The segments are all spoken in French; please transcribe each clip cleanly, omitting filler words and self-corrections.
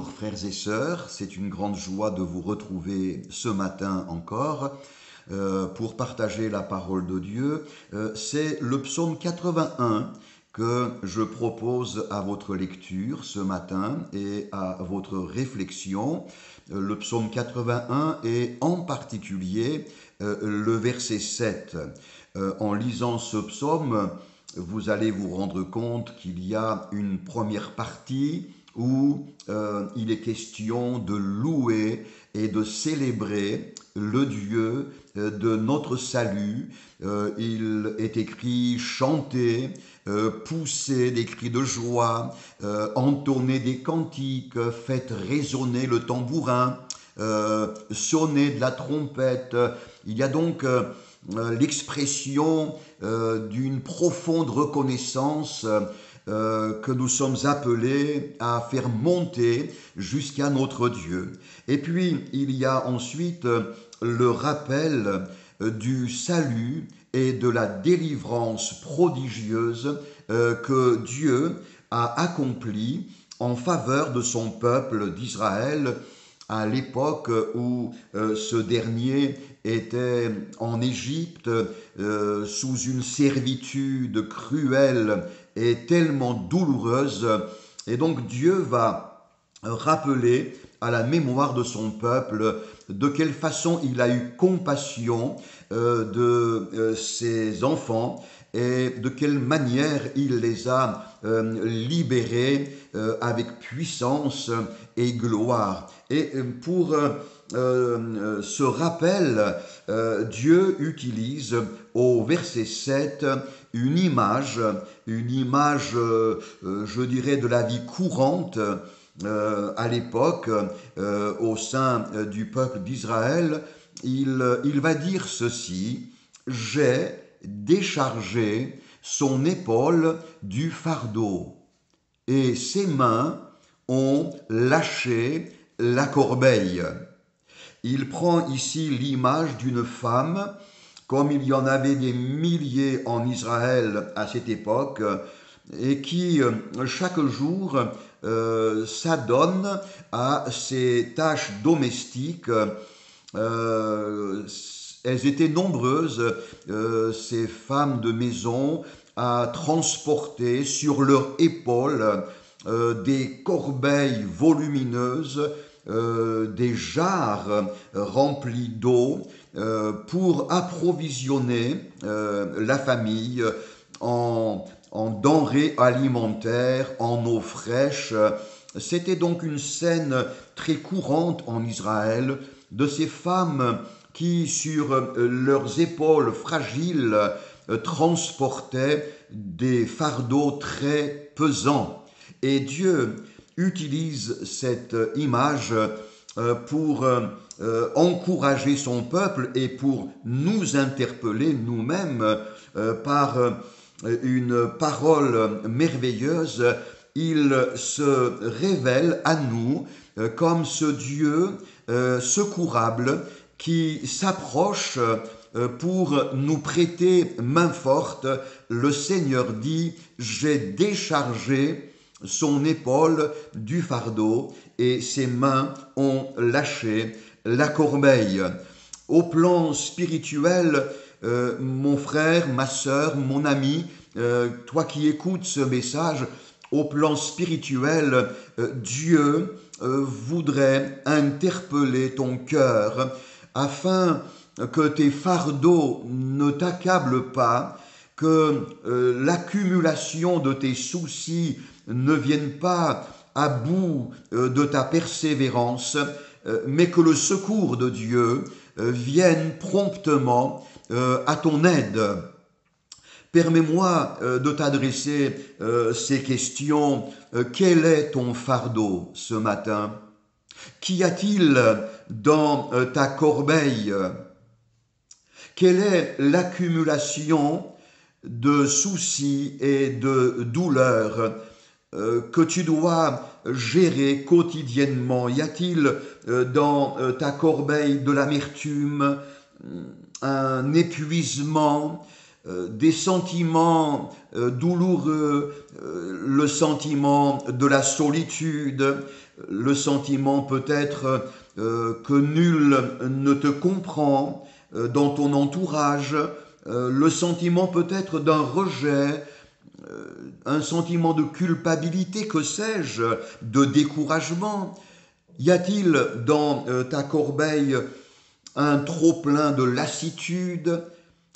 Bonjour frères et sœurs, c'est une grande joie de vous retrouver ce matin encore pour partager la parole de Dieu. C'est le psaume 81 que je propose à votre lecture ce matin et à votre réflexion. Le psaume 81 et en particulier le verset 7. En lisant ce psaume, vous allez vous rendre compte qu'il y a une première partie où il est question de louer et de célébrer le Dieu de notre salut. Il est écrit chanter, pousser des cris de joie, entonner des cantiques, faites résonner le tambourin, sonner de la trompette. Il y a donc l'expression d'une profonde reconnaissance que nous sommes appelés à faire monter jusqu'à notre Dieu. Et puis, il y a ensuite le rappel du salut et de la délivrance prodigieuse que Dieu a accompli en faveur de son peuple d'Israël à l'époque où ce dernier était en Égypte sous une servitude cruelle et tellement douloureuse. Et donc Dieu va rappeler à la mémoire de son peuple de quelle façon il a eu compassion de ses enfants et de quelle manière il les a libérés avec puissance et gloire. Et pour ce rappel, Dieu utilise au verset 7 une image, je dirais, de la vie courante à l'époque au sein du peuple d'Israël. Il va dire ceci: j'ai déchargé son épaule du fardeau et ses mains ont lâché la corbeille. Il prend ici l'image d'une femme, comme il y en avait des milliers en Israël à cette époque, et qui chaque jour s'adonne à ses tâches domestiques. Elles étaient nombreuses, ces femmes de maison, à transporter sur leurs épaules des corbeilles volumineuses, des jarres remplies d'eau pour approvisionner la famille en denrées alimentaires, en eau fraîche. C'était donc une scène très courante en Israël de ces femmes qui, sur leurs épaules fragiles, transportaient des fardeaux très pesants. Et Dieu utilise cette image pour encourager son peuple et pour nous interpeller nous-mêmes par une parole merveilleuse. Il se révèle à nous comme ce Dieu secourable qui s'approche pour nous prêter main forte. Le Seigneur dit: j'ai déchargé son épaule du fardeau et ses mains ont lâché la corbeille. Au plan spirituel, mon frère, ma sœur, mon ami, toi qui écoutes ce message, au plan spirituel, Dieu voudrait interpeller ton cœur afin que tes fardeaux ne t'accablent pas, que l'accumulation de tes soucis ne vienne pas à bout de ta persévérance, mais que le secours de Dieu vienne promptement à ton aide. Permets-moi de t'adresser ces questions. Quel est ton fardeau ce matin? Qu'y a-t-il dans ta corbeille? Quelle est l'accumulation de soucis et de douleurs que tu dois gérer quotidiennement? Y a-t-il dans ta corbeille de l'amertume, un épuisement, des sentiments douloureux, le sentiment de la solitude, le sentiment peut-être que nul ne te comprend dans ton entourage, le sentiment peut-être d'un rejet, un sentiment de culpabilité, que sais-je, de découragement. Y a-t-il dans ta corbeille un trop-plein de lassitude,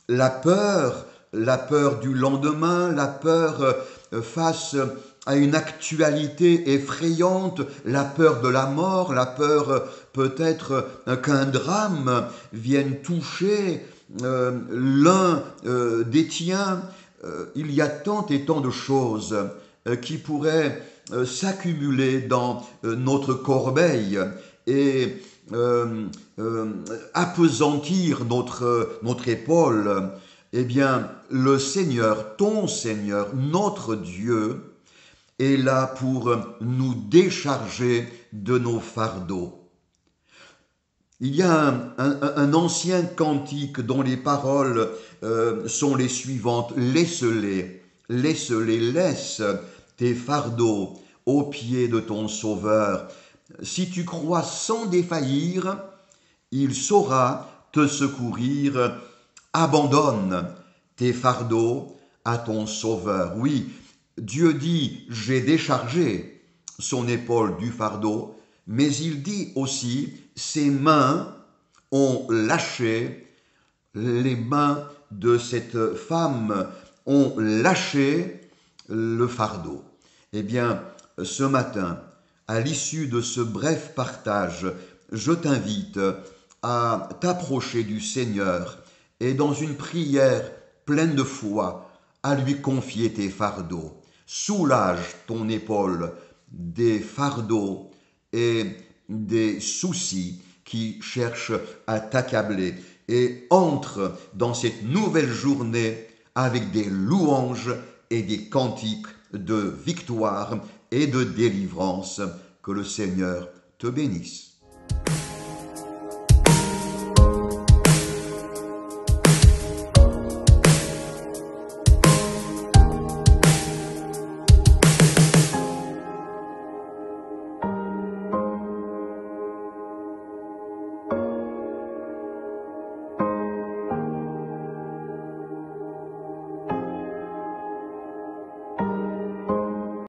la peur du lendemain, la peur face à une actualité effrayante, la peur de la mort, la peur peut-être qu'un drame vienne toucher l'un des tiens. Il y a tant et tant de choses qui pourraient s'accumuler dans notre corbeille et appesantir notre épaule. Eh bien, le Seigneur, ton Seigneur, notre Dieu, est là pour nous décharger de nos fardeaux. Il y a un ancien cantique dont les paroles sont les suivantes. Laisse-les, laisse tes fardeaux aux pieds de ton Sauveur. Si tu crois sans défaillir, il saura te secourir. Abandonne tes fardeaux à ton Sauveur. Oui, Dieu dit, j'ai déchargé son épaule du fardeau, mais il dit aussi, ses mains ont lâché, les mains de cette femme ont lâché le fardeau. Eh bien, ce matin, à l'issue de ce bref partage, je t'invite à t'approcher du Seigneur et dans une prière pleine de foi, à lui confier tes fardeaux. Soulage ton épaule des fardeaux et des soucis qui cherchent à t'accabler et entre dans cette nouvelle journée avec des louanges et des cantiques de victoire et de délivrance. Que le Seigneur te bénisse.